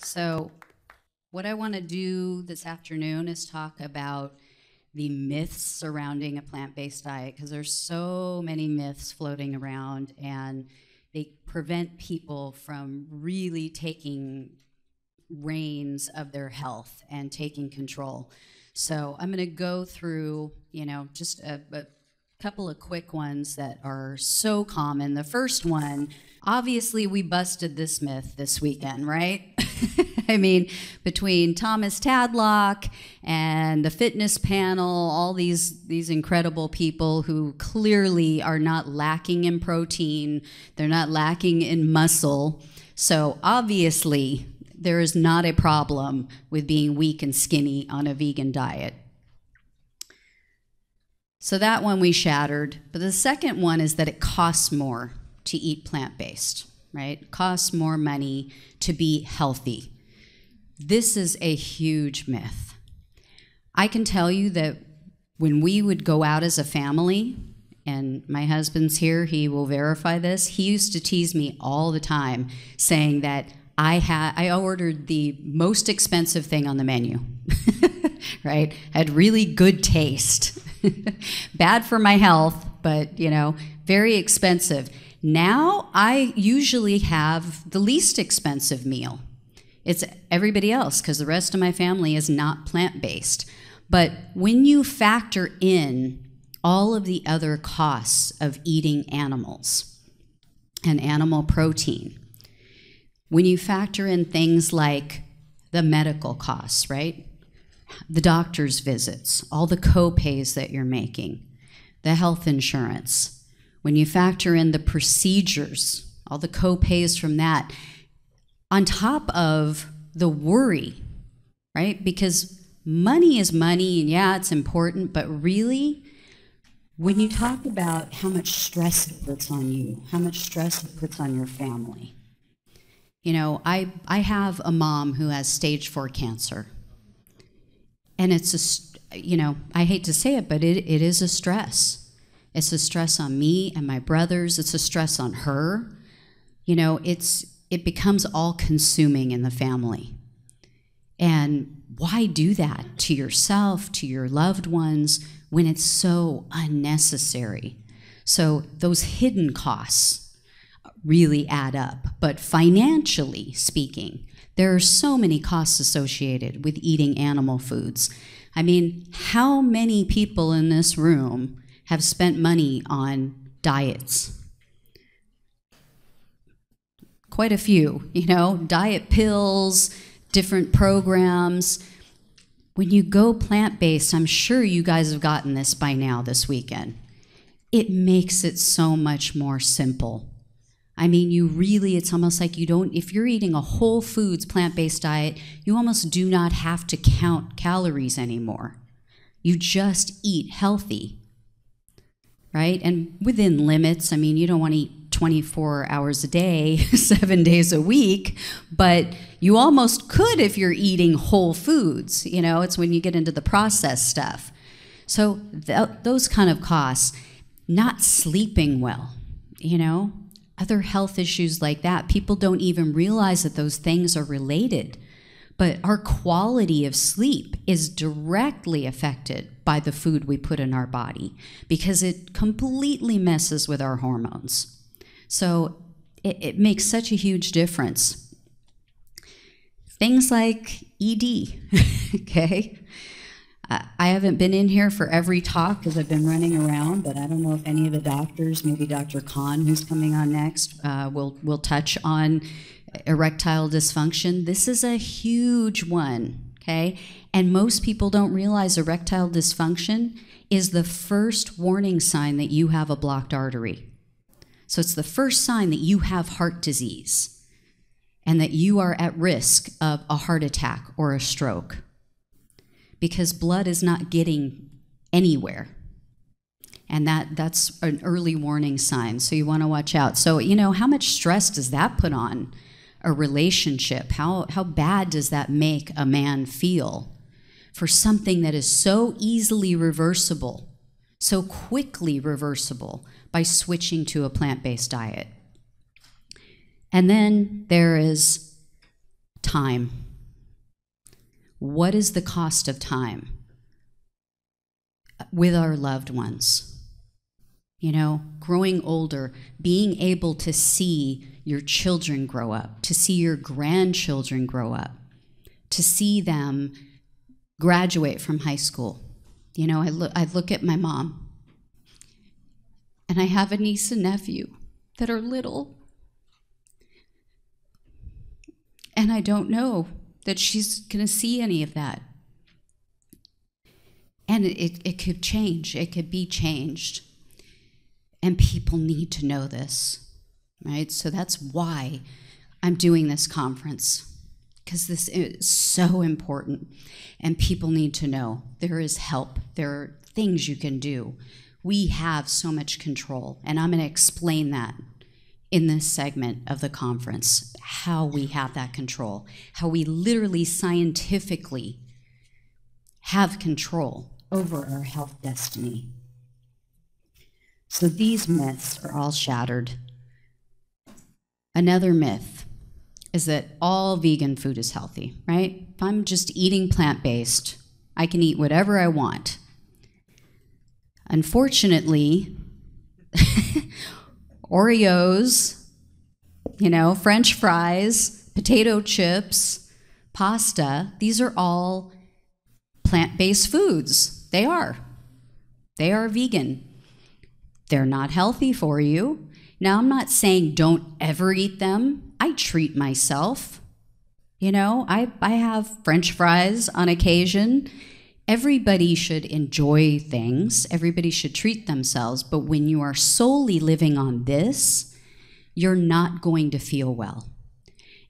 So what I want to do this afternoon is talk about the myths surrounding a plant-based diet, because there's so many myths floating around and they prevent people from really taking reins of their health and taking control. So I'm going to go through, just a couple of quick ones that are so common. The first one, obviously we busted this myth this weekend, right? I mean, between Thomas Tadlock and the fitness panel, all these incredible people who clearly are not lacking in protein, they're not lacking in muscle. So obviously there is not a problem with being weak and skinny on a vegan diet. So that one we shattered. But the second one is that it costs more to eat plant-based, right? It costs more money to be healthy. This is a huge myth. I can tell you that when we would go out as a family, and my husband's here, he will verify this, he used to tease me all the time saying that I ordered the most expensive thing on the menu, right? Had really good taste. Bad for my health, but very expensive. Now I usually have the least expensive meal. It's everybody else, because the rest of my family is not plant-based. But when you factor in all of the other costs of eating animals and animal protein, when you factor in things like the medical costs, right? The doctor's visits, all the co-pays that you're making, the health insurance, when you factor in the procedures, all the co-pays from that, on top of the worry, right? Because money is money, and yeah, it's important, but really, when you talk about how much stress it puts on you, how much stress it puts on your family. I have a mom who has stage 4 cancer. And it's I hate to say it, but it is a stress. It's a stress on me and my brothers. It's a stress on her. It becomes all consuming in the family. And why do that to yourself, to your loved ones, when it's so unnecessary? So those hidden costs really add up. But financially speaking, there are so many costs associated with eating animal foods. I mean, how many people in this room have spent money on diets? Quite a few, diet pills, different programs. When you go plant-based, I'm sure you guys have gotten this by now this weekend. It makes it so much more simple. I mean, it's almost like if you're eating a whole foods plant-based diet, you almost do not have to count calories anymore. You just eat healthy, right? And within limits. I mean, you don't want to eat 24 hours a day, 7 days a week, but you almost could if you're eating whole foods. It's when you get into the processed stuff. So those kind of costs, not sleeping well, other health issues like that. People don't even realize that those things are related. But our quality of sleep is directly affected by the food we put in our body, because it completely messes with our hormones. So it makes such a huge difference. Things like ED, okay? I haven't been in here for every talk because I've been running around, but I don't know if any of the doctors, maybe Dr. Khan, who's coming on next, will touch on erectile dysfunction. This is a huge one, okay? And most people don't realize erectile dysfunction is the first warning sign that you have a blocked artery. So it's the first sign that you have heart disease and that you are at risk of a heart attack or a stroke, because blood is not getting anywhere. And that's an early warning sign, so you want to watch out. So, how much stress does that put on a relationship? How bad does that make a man feel for something that is so easily reversible, so quickly reversible by switching to a plant-based diet? And then there is Time. What is the cost of time with our loved ones? You know, growing older, being able to see your children grow up, to see your grandchildren grow up, to see them graduate from high school. You know, I look at my mom, and I have a niece and nephew that are little, and I don't know that she's going to see any of that. And it could change. It could be changed. And people need to know this, right? So that's why I'm doing this conference, because this is so important. And people need to know there is help. There are things you can do. We have so much control. And I'm going to explain that in this segment of the conference, how we have that control, how we literally scientifically have control over our health destiny. So these myths are all shattered. Another myth is that all vegan food is healthy, right? If I'm just eating plant-based, I can eat whatever I want. Unfortunately, Oreos, you know, French fries, potato chips, pasta, these are all plant-based foods. They are. They are vegan. They're not healthy for you. Now, I'm not saying don't ever eat them. I treat myself. You know, I have French fries on occasion. Everybody should enjoy things. Everybody should treat themselves. But when you are solely living on this, you're not going to feel well.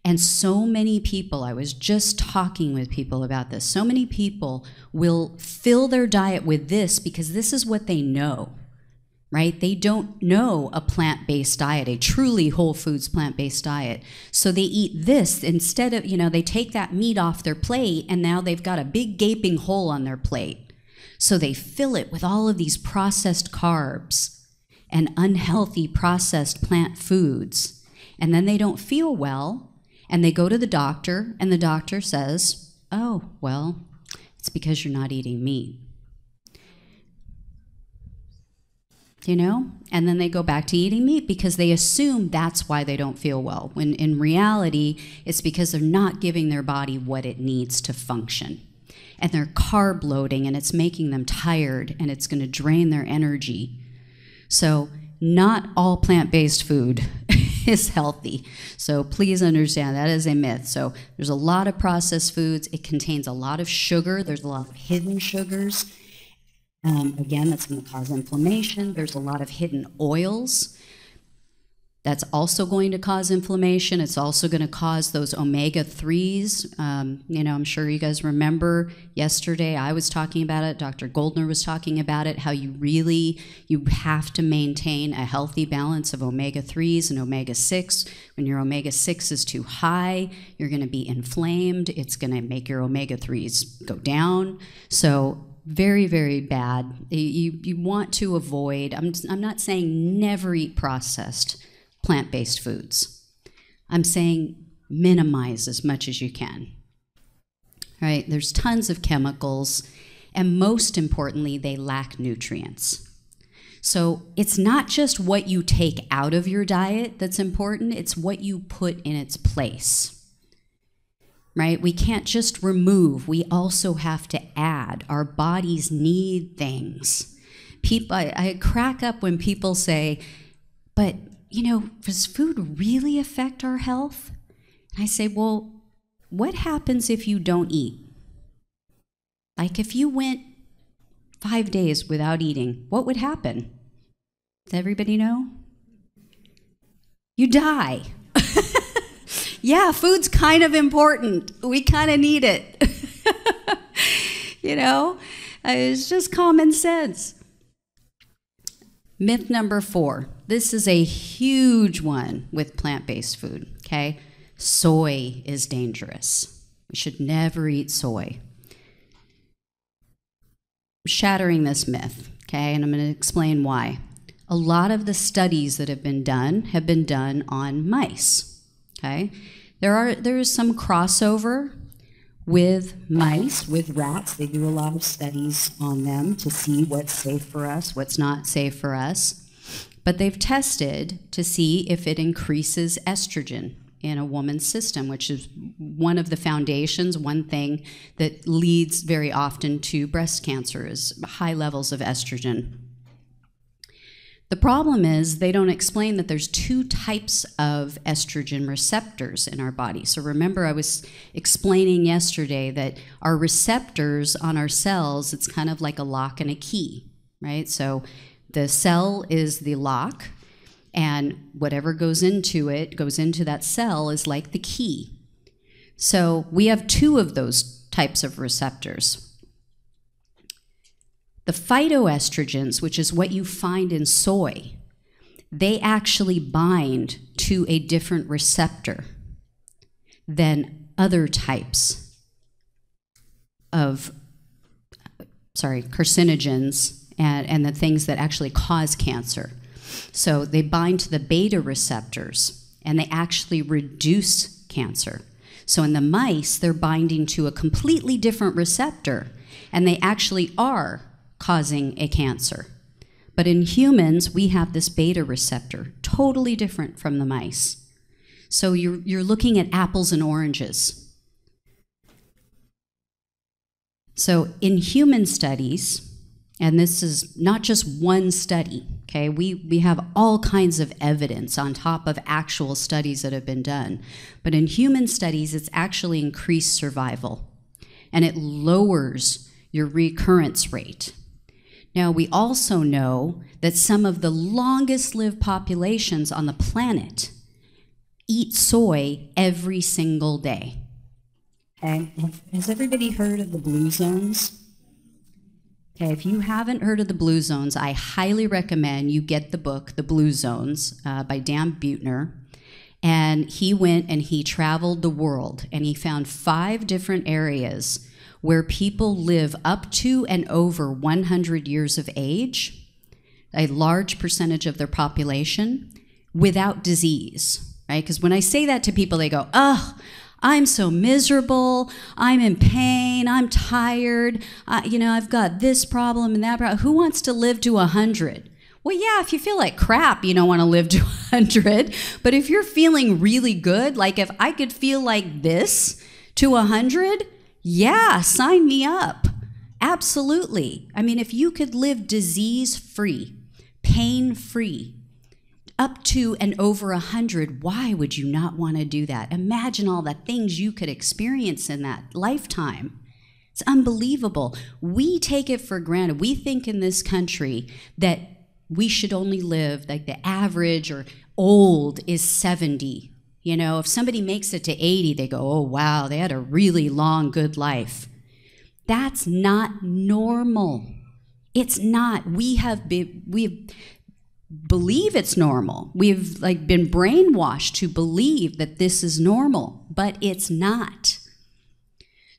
And so many people, I was just talking with people about this, so many people will fill their diet with this because this is what they know, right? They don't know a plant-based diet, a truly whole foods plant-based diet. So they eat this instead of, you know, they take that meat off their plate and now they've got a big gaping hole on their plate. So they fill it with all of these processed carbs and unhealthy processed plant foods. And then they don't feel well. And they go to the doctor, and the doctor says, oh, well, it's because you're not eating meat. You know? And then they go back to eating meat because they assume that's why they don't feel well, when in reality, it's because they're not giving their body what it needs to function. And they're carb loading, and it's making them tired, and it's going to drain their energy. So not all plant-based food is healthy. So please understand that is a myth. So there's a lot of processed foods. It contains a lot of sugar. There's a lot of hidden sugars. Again, that's going to cause inflammation. There's a lot of hidden oils. That's also going to cause inflammation. It's also going to cause those omega-3s. You know, I'm sure you guys remember yesterday I was talking about it. Dr. Goldner was talking about it, how you have to maintain a healthy balance of omega-3s and omega-6. When your omega-6 is too high, you're going to be inflamed. It's going to make your omega-3s go down. So very, very bad. You want to avoid, I'm not saying never eat processed plant-based foods. I'm saying minimize as much as you can. Right? There's tons of chemicals, and most importantly, they lack nutrients. So it's not just what you take out of your diet that's important, it's what you put in its place. Right? We can't just remove, we also have to add. Our bodies need things. I crack up when people say, but you know, does food really affect our health? And I say, well, what happens if you don't eat? Like if you went 5 days without eating, what would happen? Does everybody know? You die. Yeah, food's kind of important. We kind of need it. You know, it's just common sense. Myth number 4. This is a huge one with plant-based food, okay? Soy is dangerous. We should never eat soy. I'm shattering this myth, okay? And I'm going to explain why. A lot of the studies that have been done on mice, okay? There is some crossover with mice, with rats. They do a lot of studies on them to see what's safe for us, what's not safe for us. But they've tested to see if it increases estrogen in a woman's system, which is one of the foundations, one thing that leads very often to breast cancer is high levels of estrogen. The problem is they don't explain that there's two types of estrogen receptors in our body. So remember, I was explaining yesterday that our receptors on our cells, it's kind of like a lock and a key, right? So the cell is the lock, and whatever goes into that cell is like the key. So we have two of those types of receptors. The phytoestrogens, which is what you find in soy, they actually bind to a different receptor than other types of, carcinogens and the things that actually cause cancer. So they bind to the beta receptors, and they actually reduce cancer. So in the mice, they're binding to a completely different receptor, and they actually are causing a cancer. But in humans, we have this beta receptor, totally different from the mice. So you're looking at apples and oranges. So in human studies, and this is not just one study, okay, we have all kinds of evidence on top of actual studies that have been done. But in human studies, it's actually increased survival, and it lowers your recurrence rate. Now, we also know that some of the longest-lived populations on the planet eat soy every single day. Okay, has everybody heard of the blue zones? Okay, if you haven't heard of the blue zones, I highly recommend you get the book, The Blue Zones, by Dan Buettner. And he went and he traveled the world, and he found 5 different areas where people live up to and over 100 years of age, a large percentage of their population, without disease, right? Because when I say that to people, they go, oh, I'm so miserable, I'm in pain, I'm tired, I've got this problem and that problem. Who wants to live to 100? Well, yeah, if you feel like crap, you don't want to live to 100. But if you're feeling really good, like if I could feel like this to 100, yeah, sign me up. Absolutely. I mean, if you could live disease-free, pain-free, up to and over 100, why would you not want to do that? Imagine all the things you could experience in that lifetime. It's unbelievable. We take it for granted. We think in this country that we should only live, like the average or old is 70. If somebody makes it to 80, they go, oh, wow, they had a really long, good life. That's not normal. It's not. We believe it's normal. We've been brainwashed to believe that this is normal, but it's not.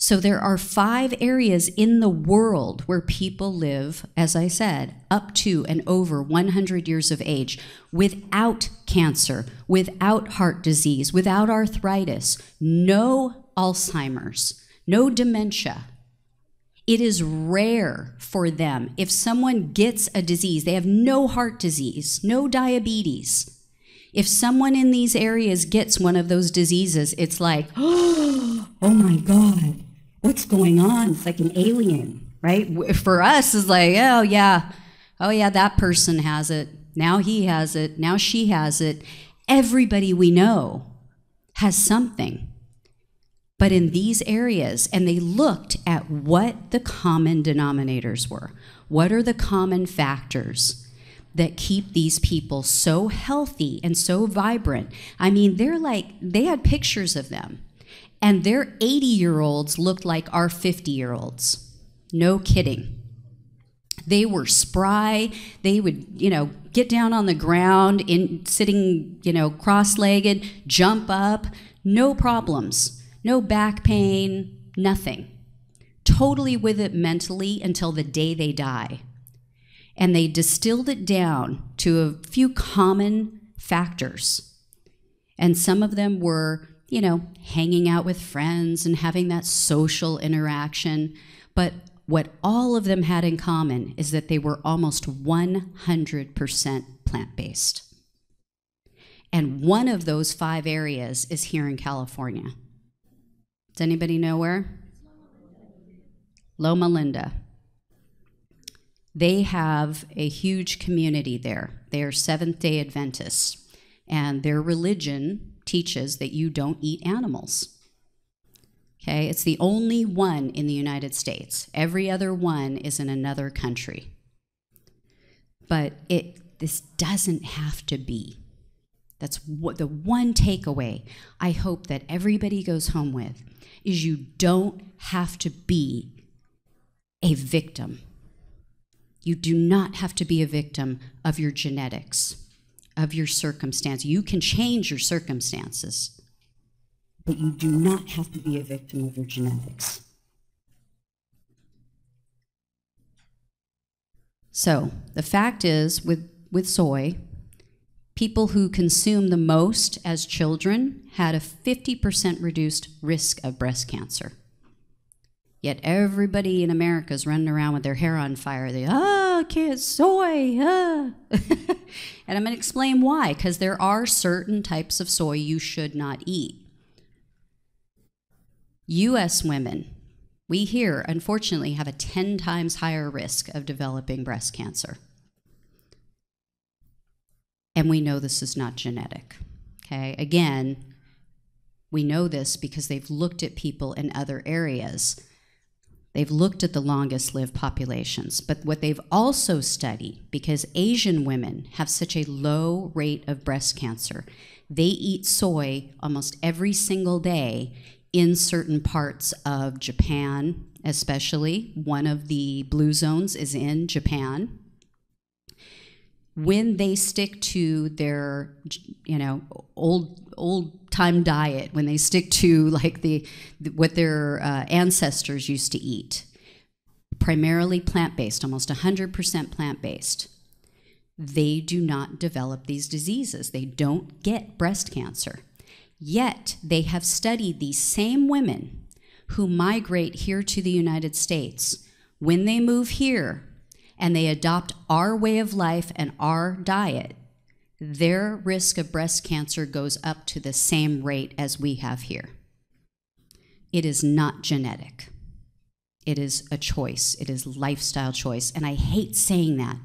So there are 5 areas in the world where people live, as I said, up to and over 100 years of age without cancer, without heart disease, without arthritis, no Alzheimer's, no dementia. It is rare for them. If someone gets a disease, they have no heart disease, no diabetes. If someone in these areas gets one of those diseases, it's like, oh my God, what's going on? It's like an alien, right? For us, it's like, oh yeah, that person has it. Now he has it. Now she has it. Everybody we know has something. But in these areas, and they looked at what the common denominators were. What are the common factors that keep these people so healthy and so vibrant? I mean, they had pictures of them, and their 80-year-olds looked like our 50-year-olds. No kidding. They were spry. They would, get down on the ground, sitting, cross-legged, jump up, no problems. No back pain, nothing. Totally with it mentally until the day they die. And they distilled it down to a few common factors. And some of them were you know, hanging out with friends and having that social interaction. But what all of them had in common is that they were almost 100% plant-based. And one of those 5 areas is here in California. Does anybody know where? Loma Linda. They have a huge community there. They are Seventh-day Adventists, and their religion teaches that you don't eat animals. Okay, it's the only one in the United States. Every other one is in another country. But this doesn't have to be. That's what the one takeaway I hope that everybody goes home with is you don't have to be a victim. You do not have to be a victim of your genetics, of your circumstance. You can change your circumstances, but you do not have to be a victim of your genetics. So the fact is, with soy, people who consume the most as children had a 50% reduced risk of breast cancer. Yet everybody in America is running around with their hair on fire. They, can't soy, And I'm going to explain why, because there are certain types of soy you should not eat. U.S. women, we here, unfortunately, have a 10 times higher risk of developing breast cancer. And we know this is not genetic, okay? Again, we know this because they've looked at people in other areas. They've looked at the longest lived populations. But what they've also studied, because Asian women have such a low rate of breast cancer, they eat soy almost every single day in certain parts of Japan, especially. One of the blue zones is in Japan. When they stick to their, old time diet, when they stick to like what their ancestors used to eat, primarily plant-based, almost 100% plant-based, they do not develop these diseases. They don't get breast cancer. Yet they have studied these same women who migrate here to the United States. When they move here and they adopt our way of life and our diet, their risk of breast cancer goes up to the same rate as we have here. It is not genetic. It is a choice. It is lifestyle choice. And I hate saying that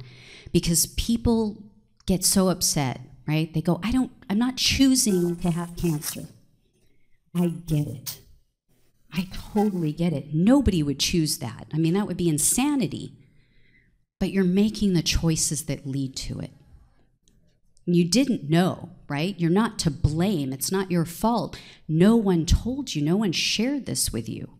because people get so upset, right? They go, I'm not choosing to have cancer. I get it. I totally get it. Nobody would choose that. I mean, that would be insanity. But you're making the choices that lead to it. You didn't know, right? You're not to blame. It's not your fault. No one told you. No one shared this with you.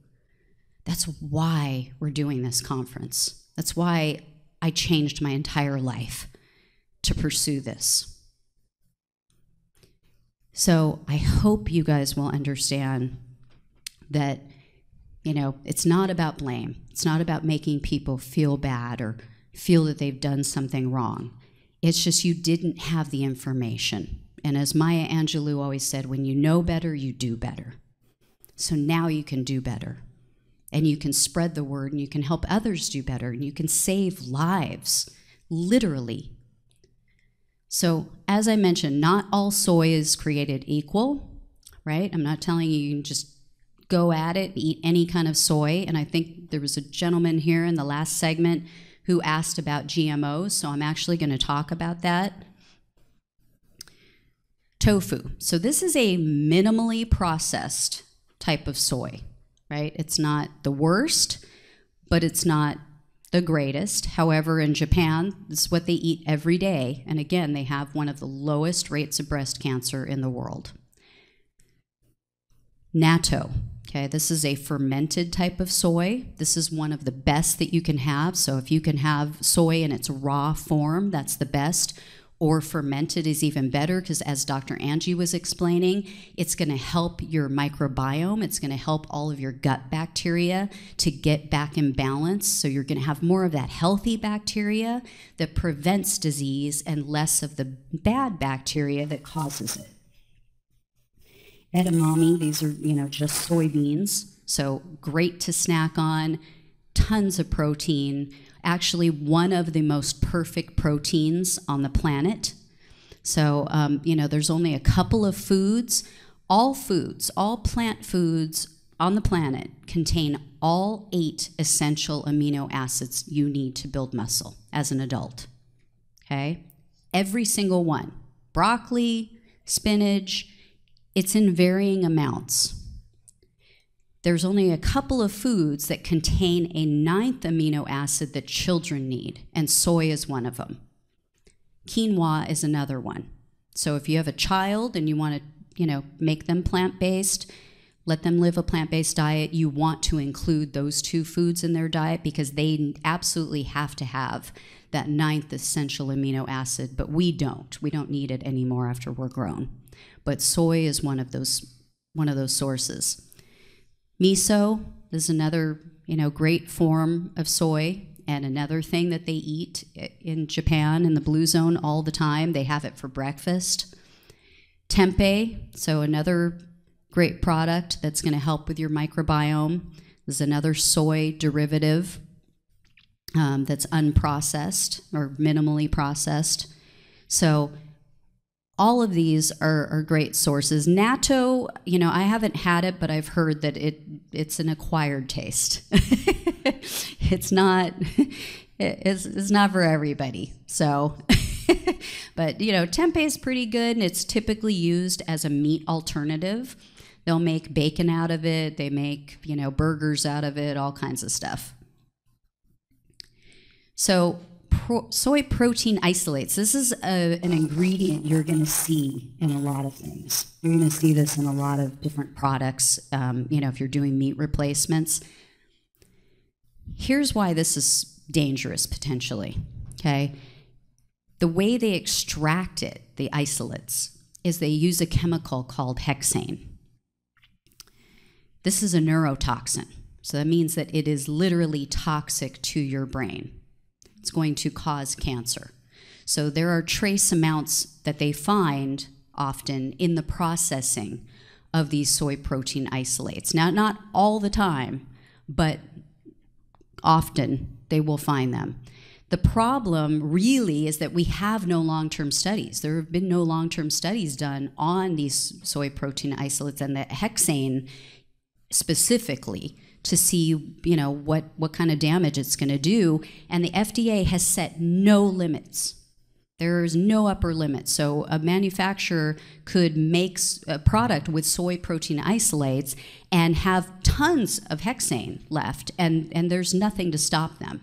That's why we're doing this conference. That's why I changed my entire life to pursue this. So I hope you guys will understand that, it's not about blame. It's not about making people feel bad or feel that they've done something wrong. It's just you didn't have the information. And as Maya Angelou always said, when you know better, you do better. So now you can do better. And you can spread the word and you can help others do better and you can save lives, literally. So as I mentioned, not all soy is created equal, right? I'm not telling you you can just go at it, eat any kind of soy. And I think there was a gentleman here in the last segment who asked about GMOs, so I'm actually going to talk about that. Tofu. So this is a minimally processed type of soy, right? It's not the worst, but it's not the greatest. However, in Japan, this is what they eat every day. And again, they have one of the lowest rates of breast cancer in the world. Natto. Okay, this is a fermented type of soy. This is one of the best that you can have. So if you can have soy in its raw form, that's the best. Or fermented is even better because as Dr. Angie was explaining, it's going to help your microbiome. It's going to help all of your gut bacteria to get back in balance. So you're going to have more of that healthy bacteria that prevents disease and less of the bad bacteria that causes it. edamame, these are, just soybeans. So great to snack on, tons of protein. Actually, one of the most perfect proteins on the planet. So, there's only a couple of foods. All plant foods on the planet contain all 8 essential amino acids you need to build muscle as an adult. Okay? Every single one. Broccoli, spinach, it's in varying amounts. There's only a couple of foods that contain a 9th amino acid that children need, and soy is one of them. Quinoa is another one. So if you have a child and you want to, make them plant-based, let them live a plant-based diet, you want to include those 2 foods in their diet because they absolutely have to have that 9th essential amino acid, but we don't. We don't need it anymore after we're grown. But soy is one of those sources. Miso is another, great form of soy, and another thing that they eat in Japan, in the Blue Zone, all the time. They have it for breakfast. Tempeh, so another great product that's going to help with your microbiome. There's another soy derivative that's unprocessed or minimally processed. So all of these are great sources. Natto, I haven't had it, but I've heard that it's an acquired taste. It's not for everybody. So, but tempeh is pretty good, and it's typically used as a meat alternative. They'll make bacon out of it. They make burgers out of it. All kinds of stuff. So soy protein isolates. This is an ingredient you're going to see in a lot of things. You're going to see this in a lot of different products, if you're doing meat replacements. Here's why this is dangerous, potentially, okay? The way they extract it, the isolates, is they use a chemical called hexane. This is a neurotoxin, so that means that it is literally toxic to your brain. It's going to cause cancer. So there are trace amounts that they find often in the processing of these soy protein isolates. Now, not all the time, but often they will find them. The problem really is that we have no long-term studies. There have been no long-term studies done on these soy protein isolates and the hexane specifically to see, what kind of damage it's going to do. And the FDA has set no limits. There is no upper limit. So a manufacturer could make a product with soy protein isolates and have tons of hexane left, and there's nothing to stop them.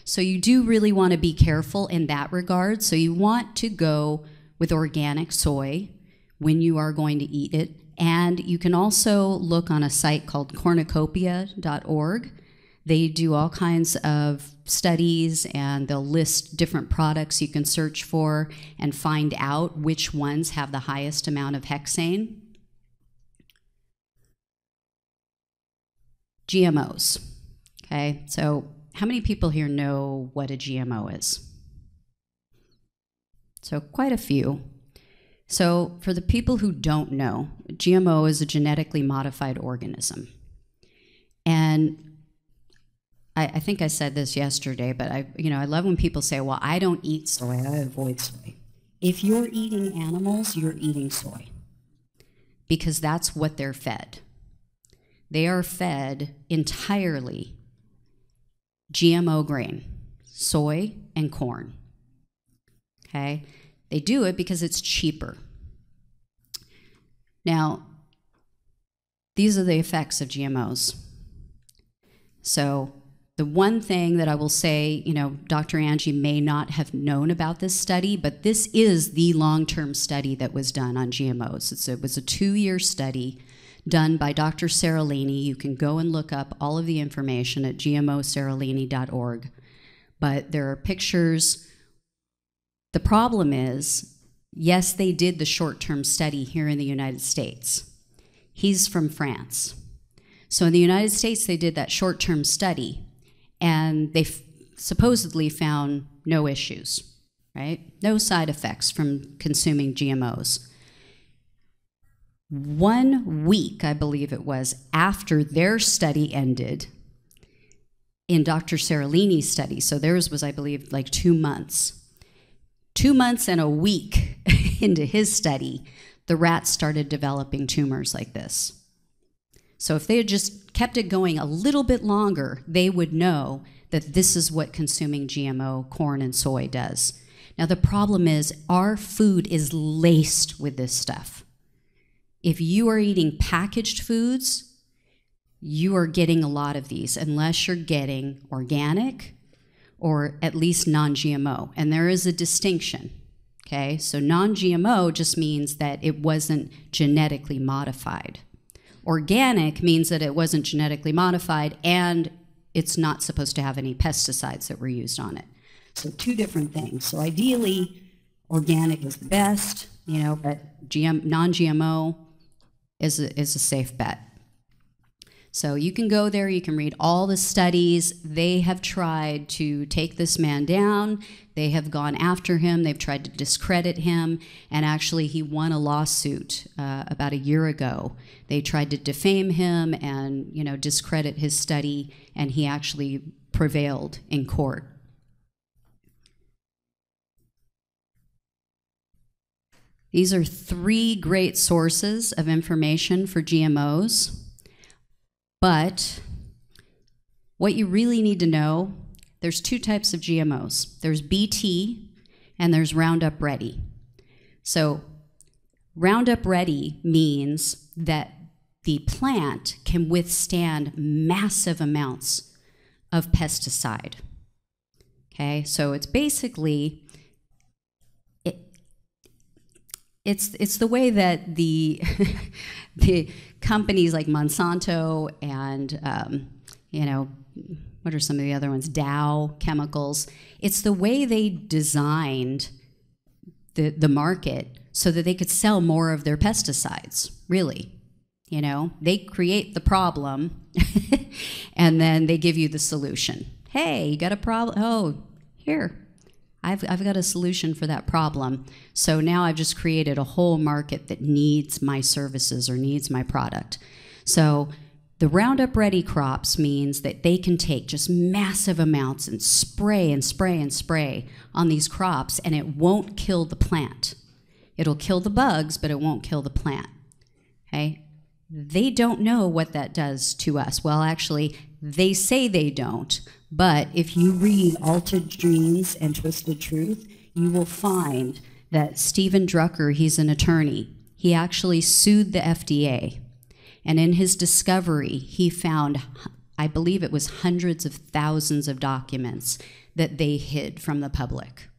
So you do really want to be careful in that regard. So you want to go with organic soy when you are going to eat it. And you can also look on a site called cornucopia.org. They do all kinds of studies, and they'll list different products you can search for and find out which ones have the highest amount of hexane. GMOs. Okay, so how many people here know what a GMO is? So quite a few. So for the people who don't know, GMO is a genetically modified organism. And I think I said this yesterday, but I love when people say, well, I don't eat soy, I avoid soy. If you're eating animals, you're eating soy, because that's what they're fed. They are fed entirely GMO grain, soy and corn, okay? They do it because it's cheaper. Now, these are the effects of GMOs. So the one thing that I will say, Dr. Angie may not have known about this study, but this is the long-term study that was done on GMOs. It was a 2-year study done by Dr. Seralini. You can go and look up all of the information at gmoseralini.org. But there are pictures. The problem is, yes, they did the short-term study here in the United States. He's from France. So in the United States, they did that short-term study, and they supposedly found no issues, right? No side effects from consuming GMOs. 1 week, I believe it was, after their study ended, in Dr. Seralini's study, so theirs was, I believe, like 2 months. 2 months and a week into his study, the rats started developing tumors like this. So if they had just kept it going a little bit longer, they would know that this is what consuming GMO corn and soy does. Now the problem is our food is laced with this stuff. If you are eating packaged foods, you are getting a lot of these, unless you're getting organic or at least non-GMO. And there is a distinction, okay? So non-GMO just means that it wasn't genetically modified. Organic means that it wasn't genetically modified and it's not supposed to have any pesticides that were used on it. So 2 different things. So ideally, organic is the best, you know, but non-GMO is a safe bet. So you can go there, you can read all the studies. They have tried to take this man down. They have gone after him. They've tried to discredit him. And actually, he won a lawsuit about a year ago. They tried to defame him and, you know, discredit his study, and he actually prevailed in court. These are 3 great sources of information for GMOs. But what you really need to know, there's 2 types of GMOs. There's BT and there's Roundup Ready. So Roundup Ready means that the plant can withstand massive amounts of pesticide. Okay, so it's basically, it's the way that the the companies like Monsanto and you know, what are some of the other ones? Dow Chemicals. It's the way they designed the market so that they could sell more of their pesticides. Really, you know, they create the problem and then they give you the solution. Hey, you got a problem? Oh, here. I've got a solution for that problem. So now I've just created a whole market that needs my services or needs my product. So the Roundup Ready crops means that they can take just massive amounts and spray and spray and spray on these crops, and it won't kill the plant. It'll kill the bugs, but it won't kill the plant. Okay? They don't know what that does to us. Well, actually, they say they don't. But if you read Altered Dreams and Twisted Truth, you will find that Stephen Drucker, he's an attorney, he actually sued the FDA. And in his discovery, he found, I believe it was hundreds of thousands of documents that they hid from the public.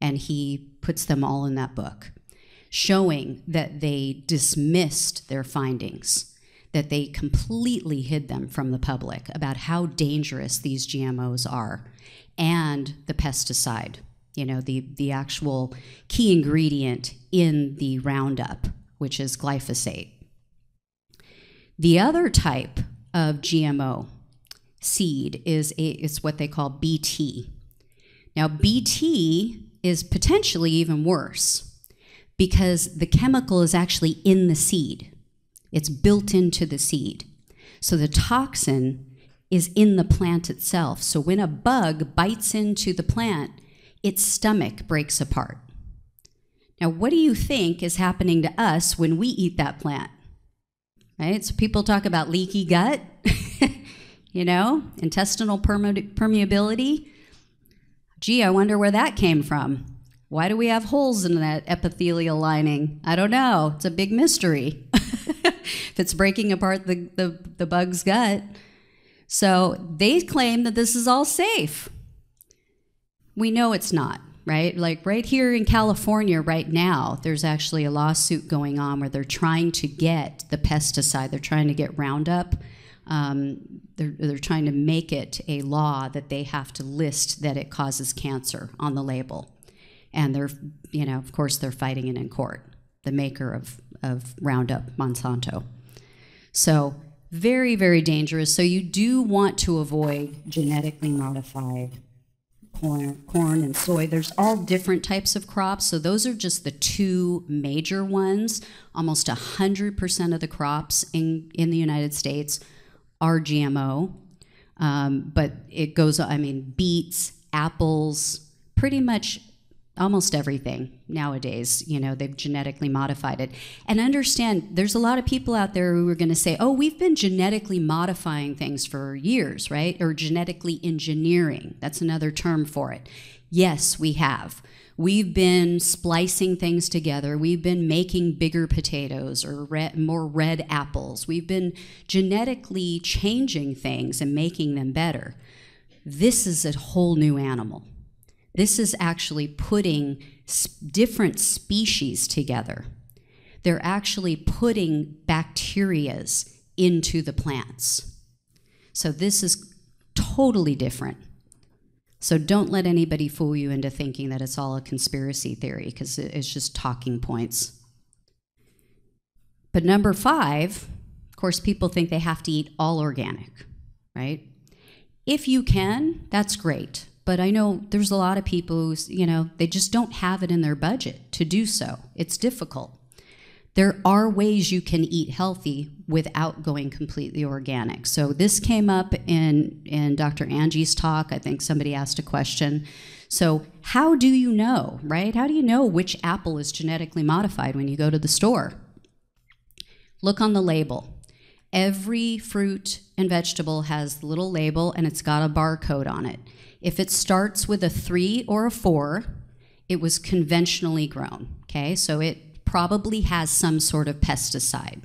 And he puts them all in that book, showing that they dismissed their findings, that they completely hid them from the public about how dangerous these GMOs are, and the pesticide, you know, the actual key ingredient in the Roundup, which is glyphosate. The other type of GMO seed it's what they call BT. Now, BT is potentially even worse because the chemical is actually in the seed. It's built into the seed. So the toxin is in the plant itself. So when a bug bites into the plant, its stomach breaks apart. Now, what do you think is happening to us when we eat that plant? Right? So people talk about leaky gut, you know, intestinal permeability. Gee, I wonder where that came from. Why do we have holes in that epithelial lining? I don't know. It's a big mystery. If it's breaking apart the bug's gut. So they claim that this is all safe. We know it's not, right? Like right here in California right now, there's actually a lawsuit going on where they're trying to get the pesticide. They're trying to get Roundup. They're trying to make it a law that they have to list that it causes cancer on the label. And they're, you know, of course, they're fighting it in court, the maker of Roundup, Monsanto. So very, very dangerous. So you do want to avoid genetically modified corn and soy. There's all different types of crops, so those are just the two major ones. Almost 100% of the crops in the United States are GMO, but it goes, I mean, beets, apples, pretty much almost everything nowadays, you know, they've genetically modified it. And understand, there's a lot of people out there who are going to say, oh, we've been genetically modifying things for years, right? Or genetically engineering. That's another term for it. Yes, we have. We've been splicing things together. We've been making bigger potatoes or more red apples. We've been genetically changing things and making them better. This is a whole new animal. This is actually putting different species together. They're actually putting bacterias into the plants. So this is totally different. So don't let anybody fool you into thinking that it's all a conspiracy theory, because it's just talking points. But number 5, of course, people think they have to eat all organic, right? If you can, that's great. But I know there's a lot of people who, you know, they just don't have it in their budget to do so. It's difficult. There are ways you can eat healthy without going completely organic. So this came up in Dr. Angie's talk. I think somebody asked a question. So how do you know, right? How do you know which apple is genetically modified when you go to the store? Look on the label. Every fruit and vegetable has the little label, and it's got a barcode on it. If it starts with a 3 or a 4, it was conventionally grown, okay? So it probably has some sort of pesticide.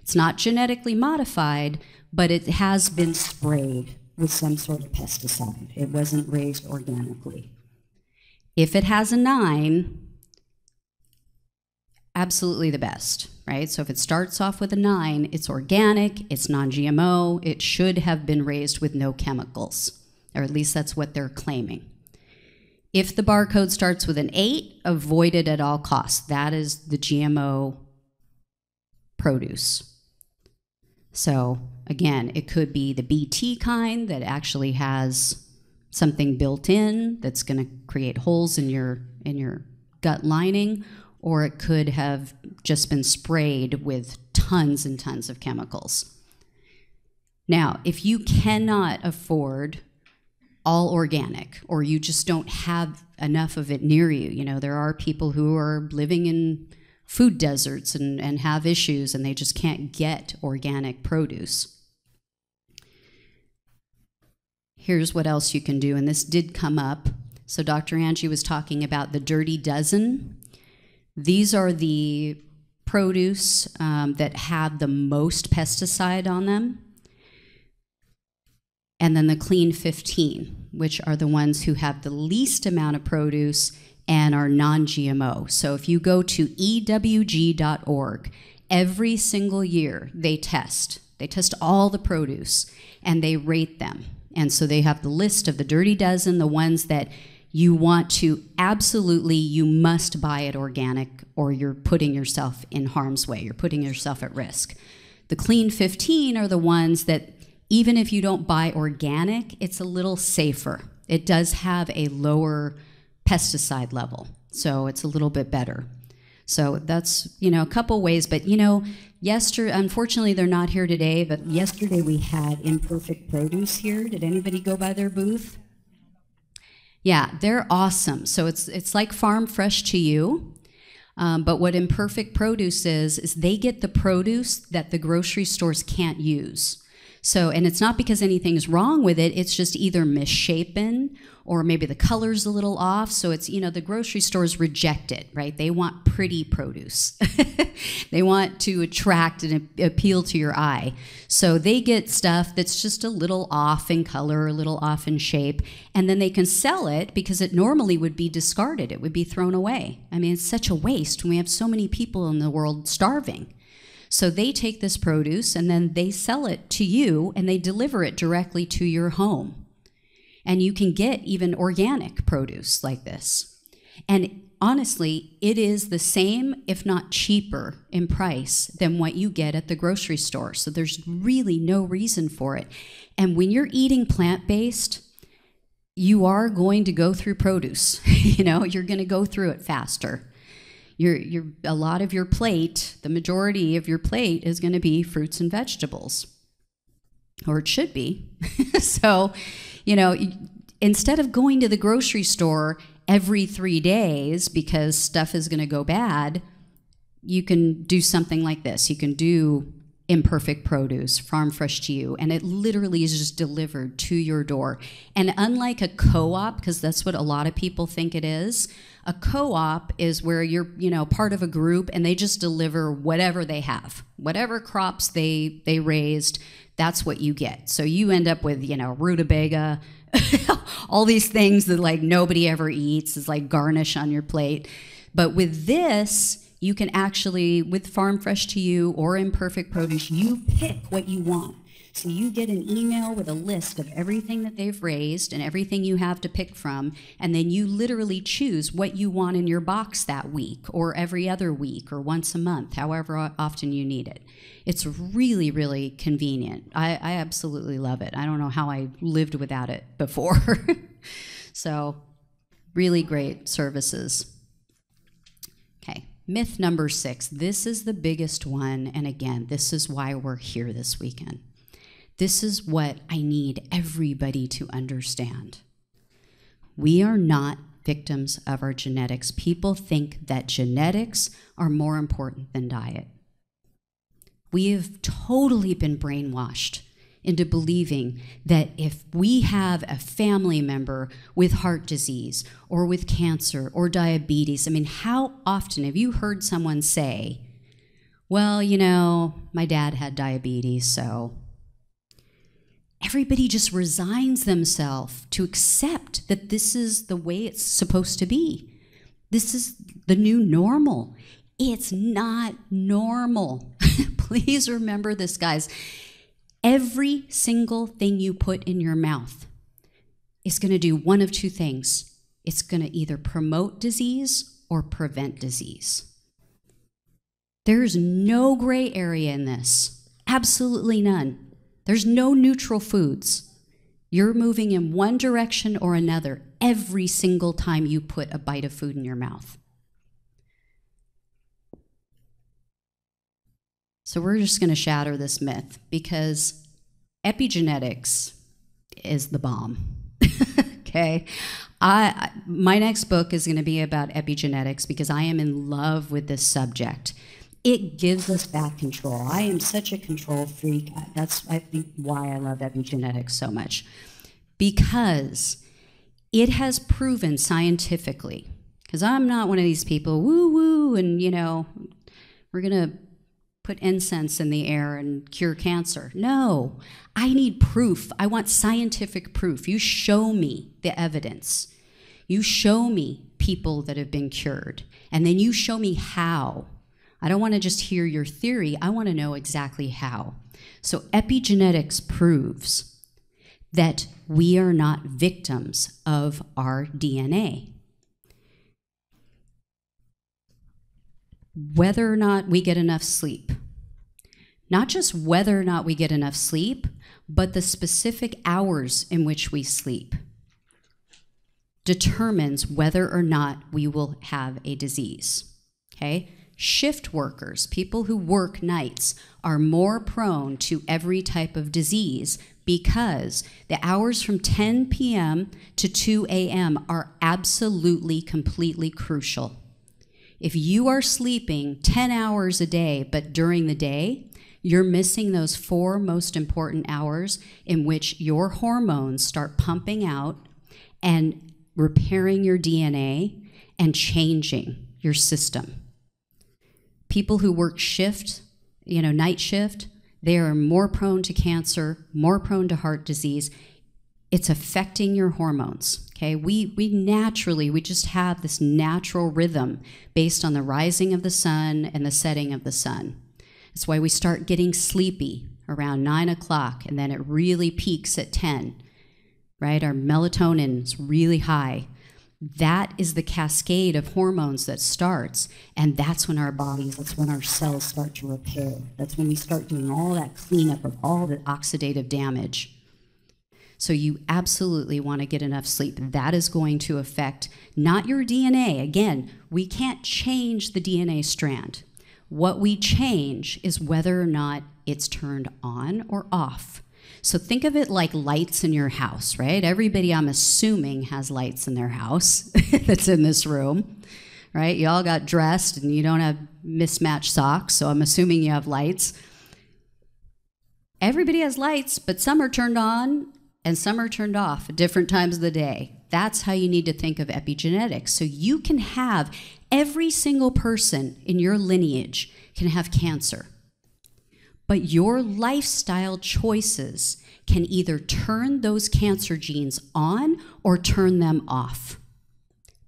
It's not genetically modified, but it has been sprayed with some sort of pesticide. It wasn't raised organically. If it has a 9, absolutely the best, right? So if it starts off with a 9, it's organic, it's non-GMO, it should have been raised with no chemicals. Or at least that's what they're claiming. If the barcode starts with an 8, avoid it at all costs. That is the GMO produce. So again, it could be the BT kind that actually has something built in that's going to create holes in your gut lining, or it could have just been sprayed with tons and tons of chemicals. Now, if you cannot afford all organic, or you just don't have enough of it near you. You know, there are people who are living in food deserts and have issues, and they just can't get organic produce. Here's what else you can do, and this did come up. So Dr. Angie was talking about the dirty dozen. These are the produce that have the most pesticide on them. And then the clean 15, which are the ones who have the least amount of produce and are non-GMO. So if you go to ewg.org, every single year they test all the produce and they rate them. And so they have the list of the dirty dozen, the ones that you want to absolutely, you must buy it organic, or you're putting yourself in harm's way, you're putting yourself at risk. The clean 15 are the ones that even if you don't buy organic, it's a little safer. It does have a lower pesticide level, so it's a little bit better. So that's, you know, a couple ways, but you know, unfortunately they're not here today, but yesterday we had Imperfect Produce here. Did anybody go by their booth? Yeah, they're awesome. So it's like Farm Fresh to you, but what Imperfect Produce is they get the produce that the grocery stores can't use. So, and it's not because anything's wrong with it, it's just either misshapen or maybe the color's a little off. So it's, you know, the grocery stores reject it, right? They want pretty produce. They want to attract and appeal to your eye. So they get stuff that's just a little off in color, a little off in shape, and then they can sell it because it normally would be discarded. It would be thrown away. I mean, it's such a waste when we have so many people in the world starving. So they take this produce and then they sell it to you and they deliver it directly to your home. And you can get even organic produce like this. And honestly, it is the same, if not cheaper in price than what you get at the grocery store. So there's really no reason for it. And when you're eating plant-based, you are going to go through produce. You know, you're going to go through it faster. A lot of your plate, the majority of your plate is going to be fruits and vegetables, or it should be. So, you know, instead of going to the grocery store every 3 days because stuff is going to go bad, you can do something like this. You can do imperfect produce, farm fresh to you, and it literally is just delivered to your door. And unlike a co-op, because that's what a lot of people think it is, a co-op is where you're, you know, part of a group and they just deliver whatever they have, whatever crops they raised, that's what you get. So you end up with, you know, rutabaga, all these things that like nobody ever eats is like garnish on your plate. But with this, you can actually, with Farm Fresh to You or Imperfect Produce, you pick what you want. So you get an email with a list of everything that they've raised and everything you have to pick from, and then you literally choose what you want in your box that week or every other week or once a month, however often you need it. It's really, really convenient. I absolutely love it. I don't know how I lived without it before. So really great services. Okay. Myth number 6. This is the biggest one, and again, this is why we're here this weekend. This is what I need everybody to understand. We are not victims of our genetics. People think that genetics are more important than diet. We have totally been brainwashed into believing that if we have a family member with heart disease or with cancer or diabetes, I mean, how often have you heard someone say, well, you know, my dad had diabetes, so everybody just resigns themselves to accept that this is the way it's supposed to be. This is the new normal. It's not normal. Please remember this, guys. Every single thing you put in your mouth is going to do one of two things. It's going to either promote disease or prevent disease. There's no gray area in this. Absolutely none. There's no neutral foods. You're moving in one direction or another every single time you put a bite of food in your mouth. So we're just going to shatter this myth because epigenetics is the bomb. Okay? My next book is going to be about epigenetics because I am in love with this subject. It gives us back control. I am such a control freak. That's, I think, why I love epigenetics so much. Because it has proven scientifically, because I'm not one of these people, woo-woo, and, you know, we're going to put incense in the air and cure cancer. No, I need proof. I want scientific proof. You show me the evidence. You show me people that have been cured, and then you show me how. I don't want to just hear your theory. I want to know exactly how. So epigenetics proves that we are not victims of our DNA. Whether or not we get enough sleep. Not just whether or not we get enough sleep, but the specific hours in which we sleep determines whether or not we will have a disease. Okay? Shift workers, people who work nights, are more prone to every type of disease because the hours from 10 p.m. to 2 a.m. are absolutely, completely crucial. If you are sleeping 10 hours a day, but during the day, you're missing those 4 most important hours in which your hormones start pumping out and repairing your DNA and changing your system. People who work shift, you know, night shift, they are more prone to cancer, more prone to heart disease. It's affecting your hormones, okay? We just have this natural rhythm based on the rising of the sun and the setting of the sun. That's why we start getting sleepy around 9 o'clock, and then it really peaks at 10, right? Our melatonin is really high. That is the cascade of hormones that starts, and that's when our bodies, that's when our cells start to repair. That's when we start doing all that cleanup of all the oxidative damage. So you absolutely want to get enough sleep. That is going to affect not your DNA. Again, we can't change the DNA strand. What we change is whether or not it's turned on or off. So think of it like lights in your house, right? Everybody, I'm assuming, has lights in their house that's in this room, right? You all got dressed and you don't have mismatched socks, so I'm assuming you have lights. Everybody has lights, but some are turned on and some are turned off at different times of the day. That's how you need to think of epigenetics. So you can have every single person in your lineage can have cancer. But your lifestyle choices can either turn those cancer genes on or turn them off.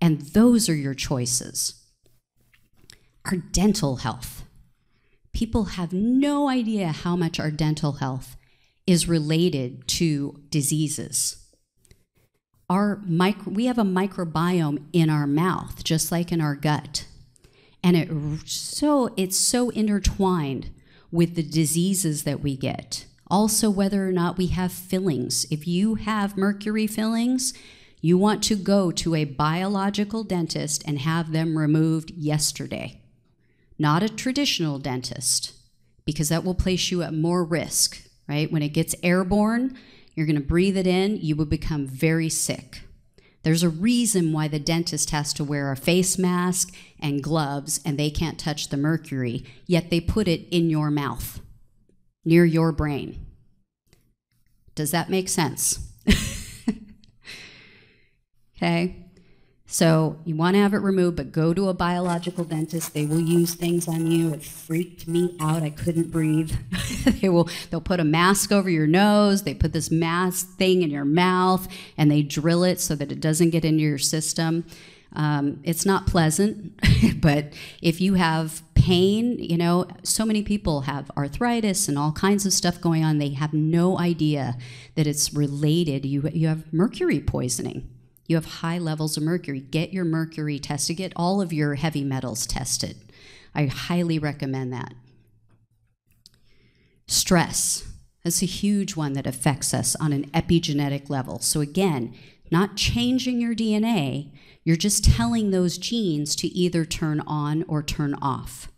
And those are your choices. Our dental health. People have no idea how much our dental health is related to diseases. We have a microbiome in our mouth, just like in our gut. And it's so intertwined with the diseases that we get. Also, whether or not we have fillings. If you have mercury fillings, you want to go to a biological dentist and have them removed yesterday. Not a traditional dentist, because that will place you at more risk, right? When it gets airborne, you're going to breathe it in, you will become very sick. There's a reason why the dentist has to wear a face mask and gloves and they can't touch the mercury, yet they put it in your mouth, near your brain. Does that make sense? Okay? So you want to have it removed, but go to a biological dentist. They will use things on you. It freaked me out. I couldn't breathe. They'll put a mask over your nose. They put this mask thing in your mouth, and they drill it so that it doesn't get into your system. It's not pleasant, but if you have pain, you know, so many people have arthritis and all kinds of stuff going on. They have no idea that it's related. You have mercury poisoning. You have high levels of mercury. Get your mercury tested. Get all of your heavy metals tested. I highly recommend that. Stress. That's a huge one that affects us on an epigenetic level. So again, not changing your DNA, you're just telling those genes to either turn on or turn off.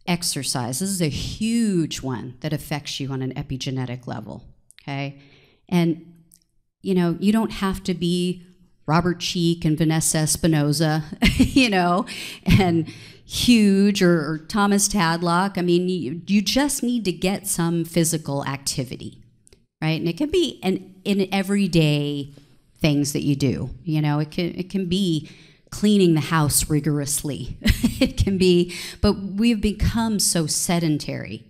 Exercise. This is a huge one that affects you on an epigenetic level, okay? And you know, you don't have to be Robert Cheek and Vanessa Espinoza, you know, and huge or Thomas Tadlock. I mean, you just need to get some physical activity, right? And it can be in everyday things that you do. You know, it can be cleaning the house rigorously. It can be, but we've become so sedentary.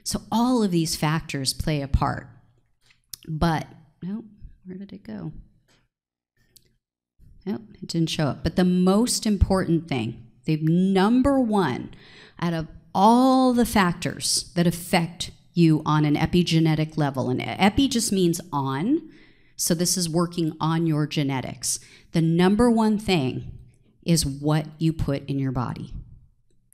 So all of these factors play a part. But, no. Where did it go? Nope, it didn't show up. But the most important thing, the number one out of all the factors that affect you on an epigenetic level, and epi just means on, so this is working on your genetics. The number one thing is what you put in your body.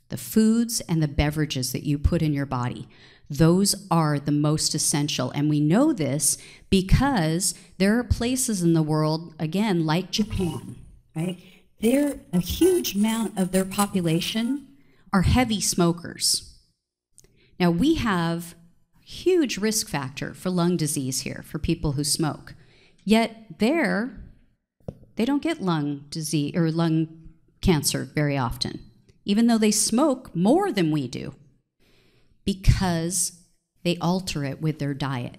The foods and the beverages that you put in your body. Those are the most essential. And we know this because there are places in the world, again, like Japan, right? A huge amount of their population are heavy smokers. Now, we have huge risk factor for lung disease here for people who smoke. Yet they don't get lung disease or lung cancer very often, even though they smoke more than we do, because they alter it with their diet.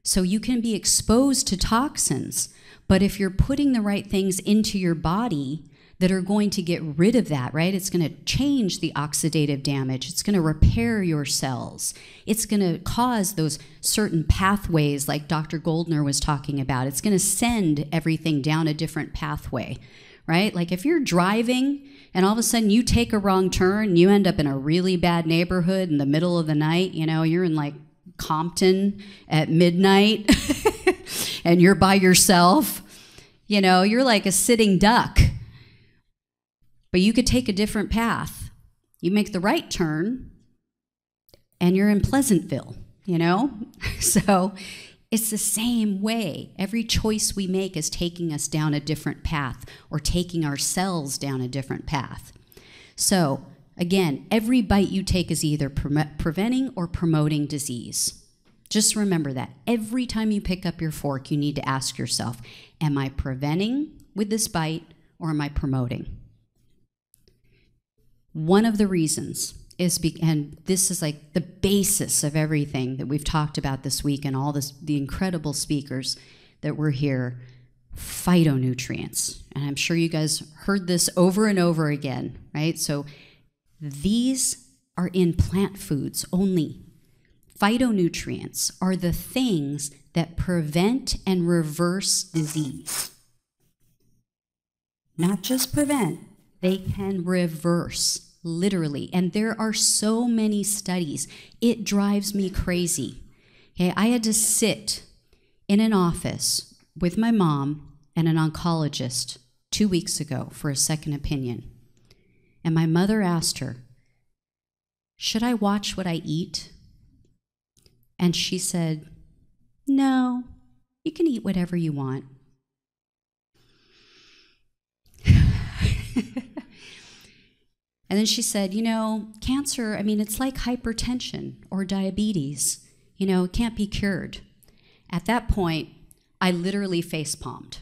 So you can be exposed to toxins, but if you're putting the right things into your body that are going to get rid of that, right? It's going to change the oxidative damage. It's going to repair your cells. It's going to cause those certain pathways like Dr. Goldner was talking about. It's going to send everything down a different pathway, right? Like if you're driving and all of a sudden you take a wrong turn, you end up in a really bad neighborhood in the middle of the night, you know, you're in like Compton at midnight and you're by yourself, you know, you're like a sitting duck. But you could take a different path. You make the right turn and you're in Pleasantville, you know? So it's the same way. Every choice we make is taking us down a different path or taking ourselves down a different path. So again, every bite you take is either preventing or promoting disease. Just remember that. Every time you pick up your fork, you need to ask yourself, am I preventing with this bite or am I promoting? One of the reasons is, and this is like the basis of everything that we've talked about this week and all the incredible speakers that were here, phytonutrients. And I'm sure you guys heard this over and over again, right? So these are in plant foods only. Phytonutrients are the things that prevent and reverse disease. Not just prevent, they can reverse, literally. And there are so many studies. It drives me crazy. Okay, I had to sit in an office with my mom and an oncologist 2 weeks ago for a second opinion. And my mother asked her, should I watch what I eat? And she said, no, you can eat whatever you want. And then she said, you know, cancer, I mean, it's like hypertension or diabetes. You know, it can't be cured. At that point, I literally face-palmed.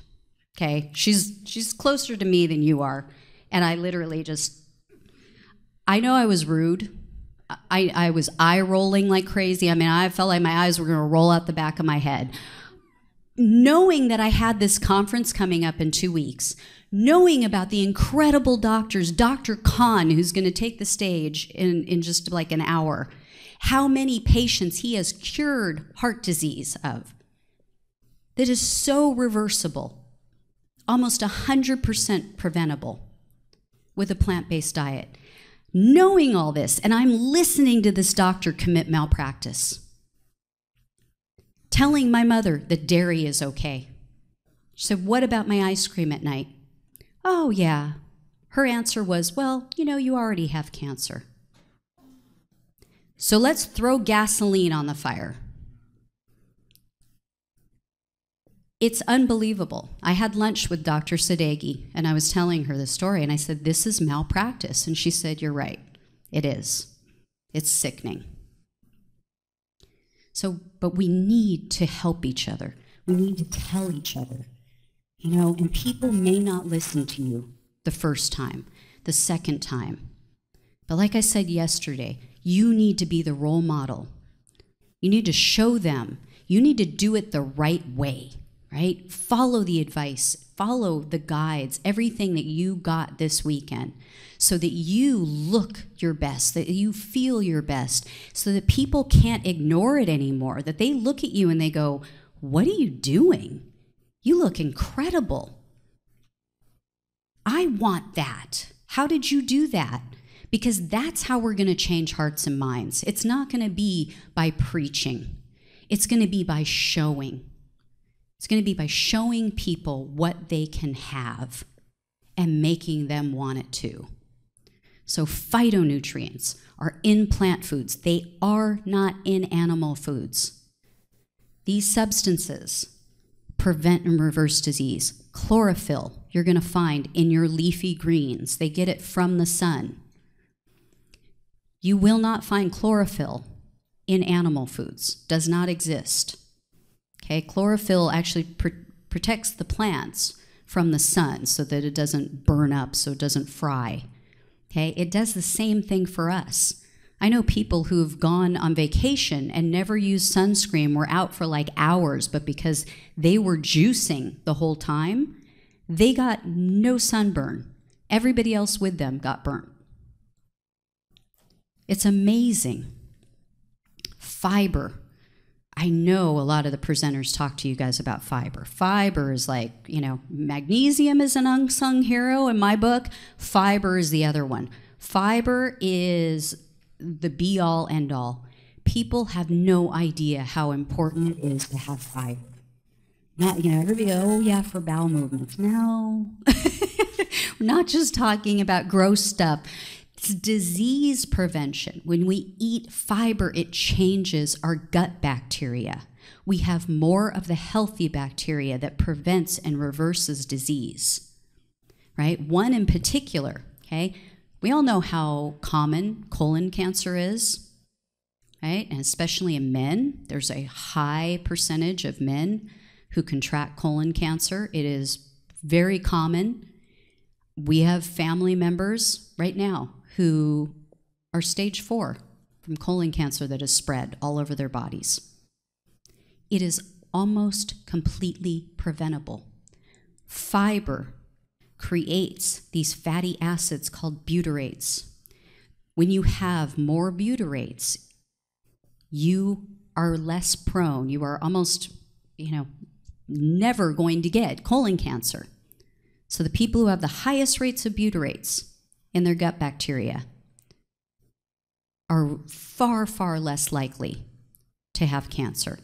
Okay, she's closer to me than you are. And I literally I know I was rude. I was eye-rolling like crazy. I mean, I felt like my eyes were going to roll out the back of my head. Knowing that I had this conference coming up in 2 weeks, knowing about the incredible doctors, Dr. Khan, who's going to take the stage in just like an hour, how many patients he has cured heart disease of, that is so reversible, almost 100% preventable with a plant-based diet. Knowing all this, and I'm listening to this doctor commit malpractice, telling my mother that dairy is okay. She said, what about my ice cream at night? Oh, yeah. Her answer was, well, you know, you already have cancer. So let's throw gasoline on the fire. It's unbelievable. I had lunch with Dr. Sadeghi, and I was telling her the story, and I said, this is malpractice. And she said, you're right. It is. It's sickening. So, but we need to help each other. We need to tell each other, you know, and people may not listen to you the first time, the second time. But like I said yesterday, you need to be the role model. You need to show them. You need to do it the right way. Right? Follow the advice, follow the guides, everything that you got this weekend so that you look your best, that you feel your best, so that people can't ignore it anymore, that they look at you and they go, what are you doing? You look incredible. I want that. How did you do that? Because that's how we're going to change hearts and minds. It's not going to be by preaching. It's going to be by showing. It's going to be by showing people what they can have and making them want it too. So phytonutrients are in plant foods. They are not in animal foods. These substances prevent and reverse disease. Chlorophyll, you're going to find in your leafy greens. They get it from the sun. You will not find chlorophyll in animal foods. Does not exist. Okay, chlorophyll actually protects the plants from the sun so that it doesn't burn up, so it doesn't fry. Okay, it does the same thing for us. I know people who have gone on vacation and never used sunscreen, were out for like hours, but because they were juicing the whole time, they got no sunburn. Everybody else with them got burnt. It's amazing. Fiber. I know a lot of the presenters talk to you guys about fiber. Fiber is like, you know, magnesium is an unsung hero in my book. Fiber is the other one. Fiber is the be-all, end-all. People have no idea how important it is to have fiber. Not, you know, everybody go, oh yeah, for bowel movements. No. We're not just talking about gross stuff. It's disease prevention. When we eat fiber, it changes our gut bacteria. We have more of the healthy bacteria that prevents and reverses disease, right? One in particular, okay? We all know how common colon cancer is, right? And especially in men, there's a high percentage of men who contract colon cancer. It is very common. We have family members right now who are stage 4 from colon cancer that has spread all over their bodies. It is almost completely preventable. Fiber creates these fatty acids called butyrates. When you have more butyrates, you are less prone. You are almost, never going to get colon cancer. So the people who have the highest rates of butyrates in their gut bacteria are far, far less likely to have cancer.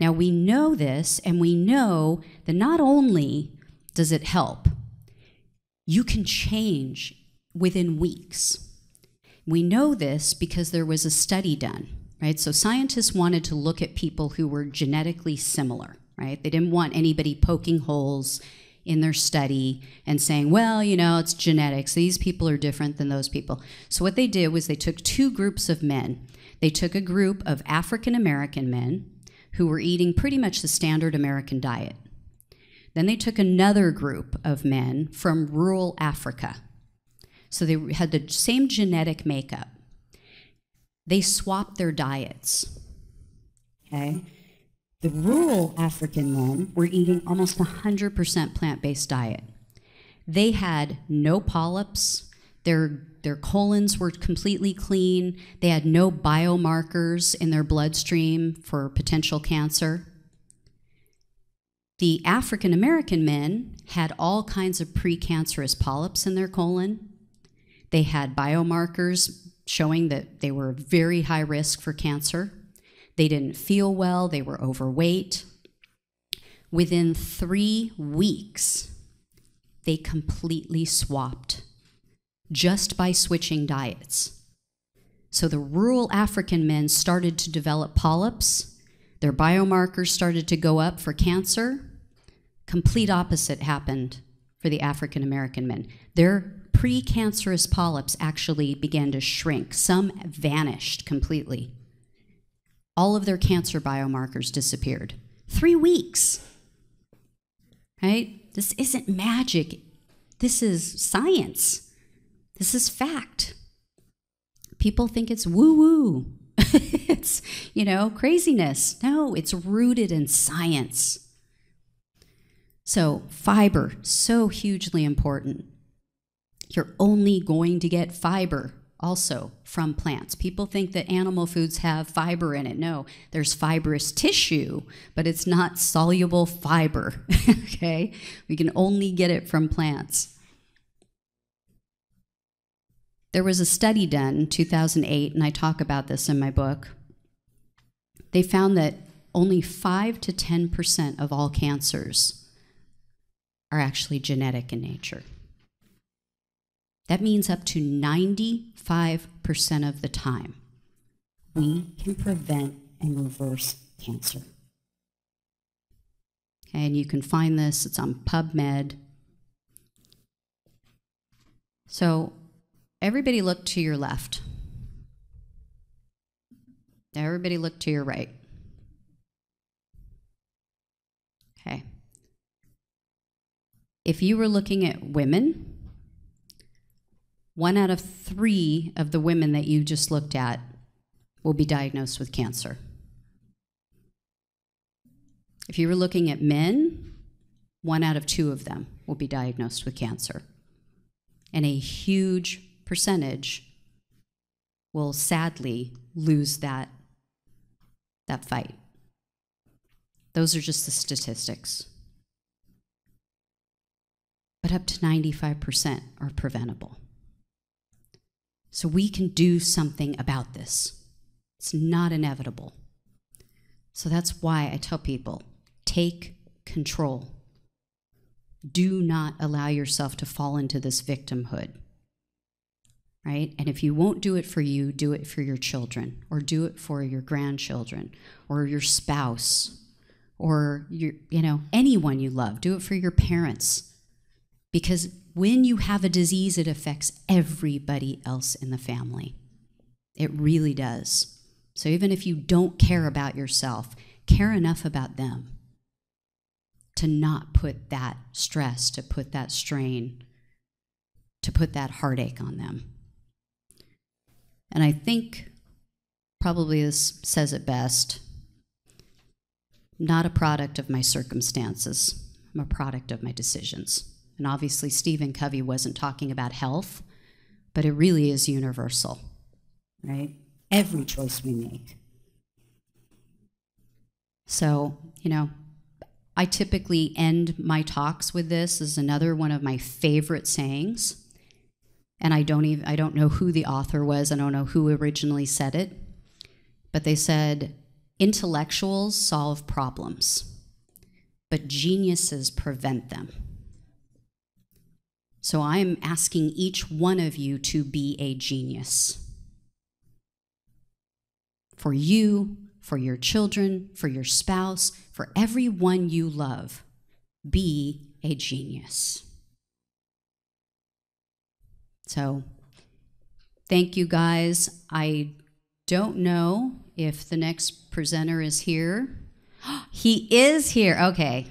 Now, we know this, and we know that not only does it help, you can change within weeks. We know this because there was a study done, right? So scientists wanted to look at people who were genetically similar, right? They didn't want anybody poking holes in their study and saying, well, it's genetics. These people are different than those people. So what they did was they took 2 groups of men. They took a group of African American men who were eating pretty much the standard American diet. Then they took another group of men from rural Africa. So they had the same genetic makeup. They swapped their diets, okay? The rural African men were eating almost 100% plant-based diet. They had no polyps. Their colons were completely clean. They had no biomarkers in their bloodstream for potential cancer. The African American men had all kinds of precancerous polyps in their colon. They had biomarkers showing that they were very high risk for cancer. They didn't feel well. They were overweight. Within 3 weeks, they completely swapped just by switching diets. So the rural African men started to develop polyps. Their biomarkers started to go up for cancer. Complete opposite happened for the African American men. Their precancerous polyps actually began to shrink. Some vanished completely. All of their cancer biomarkers disappeared. 3 weeks, right? This isn't magic. This is science. This is fact. People think it's woo-woo. It's, craziness. No, it's rooted in science. So fiber, so hugely important. You're only going to get fiber also from plants. People think that animal foods have fiber in it. No, there's fibrous tissue, but it's not soluble fiber, okay? We can only get it from plants. There was a study done in 2008, and I talk about this in my book. They found that only 5 to 10% of all cancers are actually genetic in nature. That means up to 95% of the time, we can prevent and reverse cancer. Okay, and you can find this, it's on PubMed. So everybody look to your left. Everybody look to your right. Okay. If you were looking at women, 1 out of 3 of the women that you just looked at will be diagnosed with cancer. If you were looking at men, 1 out of 2 of them will be diagnosed with cancer. And a huge percentage will sadly lose that fight. Those are just the statistics. But up to 95% are preventable. So we can do something about this. It's not inevitable. So that's why I tell people, take control. Do not allow yourself to fall into this victimhood. right? And if you won't do it for you, do it for your children, or do it for your grandchildren, or your spouse, or anyone you love. Do it for your parents. Because when you have a disease, it affects everybody else in the family. It really does. So even if you don't care about yourself, care enough about them to not put that stress, to put that strain, to put that heartache on them. And I think probably this says it best. I'm not a product of my circumstances. I'm a product of my decisions. And obviously Stephen Covey wasn't talking about health, but it really is universal, right? Every choice we make. So, I typically end my talks with this. This is another one of my favorite sayings. And I don't know who the author was. I don't know who originally said it. But they said, intellectuals solve problems, but geniuses prevent them. So I'm asking each one of you to be a genius. For you, for your children, for your spouse, for everyone you love, be a genius. So, thank you guys. I don't know if the next presenter is here. He is here. Okay.